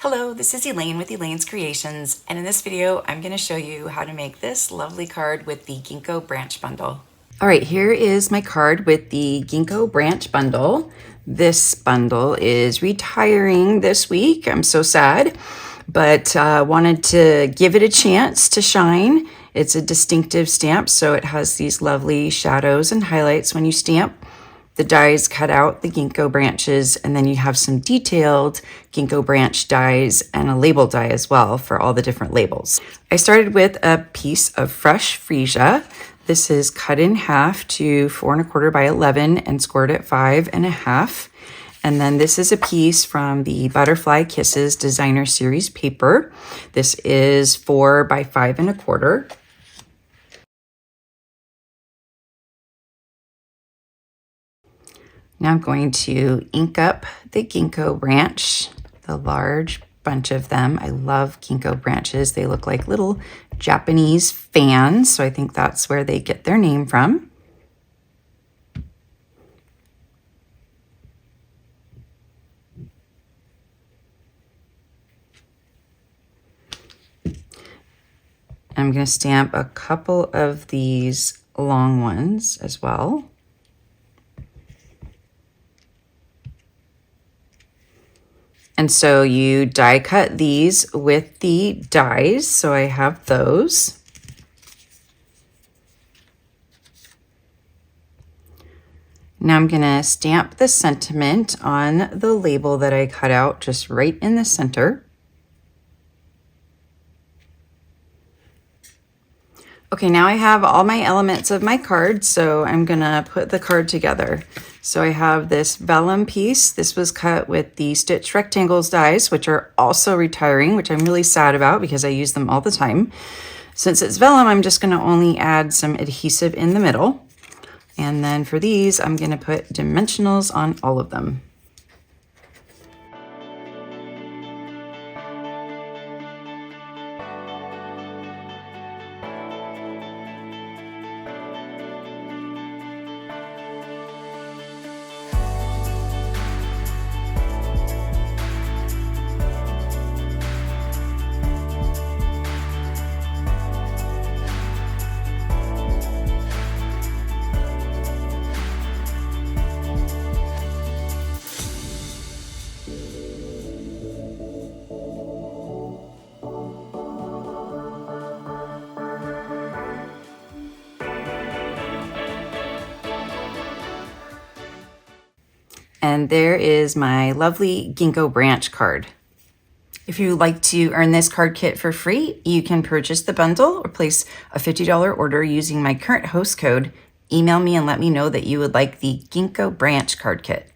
Hello, this is Elaine with Elaine's Creations, and in this video I'm going to show you how to make this lovely card with the Gingko Branch bundle. All right, here is my card with the Gingko Branch bundle. This bundle is retiring this week. I'm so sad, but wanted to give it a chance to shine. It's a distinctive stamp, so it has these lovely shadows and highlights when you stamp. The dies cut out the ginkgo branches, and then you have some detailed ginkgo branch dies and a label die as well for all the different labels. I started with a piece of fresh freesia. This is cut in half to 4 1/4 by 11 and scored at 5 1/2. And then this is a piece from the Butterfly Kisses Designer Series paper. This is 4 by 5 1/4. Now I'm going to ink up the ginkgo branch, the large bunch of them. I love ginkgo branches. They look like little Japanese fans, so I think that's where they get their name from. I'm going to stamp a couple of these long ones as well. And so you die cut these with the dies, so I have those. Now I'm going to stamp the sentiment on the label that I cut out just right in the center. Okay, now I have all my elements of my card, so I'm gonna put the card together. So I have this vellum piece. This was cut with the Stitch Rectangles dies, which are also retiring, which I'm really sad about because I use them all the time. Since it's vellum, I'm just gonna only add some adhesive in the middle. And then for these, I'm gonna put dimensionals on all of them. And there is my lovely Gingko Branch card. If you would like to earn this card kit for free, you can purchase the bundle or place a $50 order using my current host code. Email me and let me know that you would like the Gingko Branch card kit.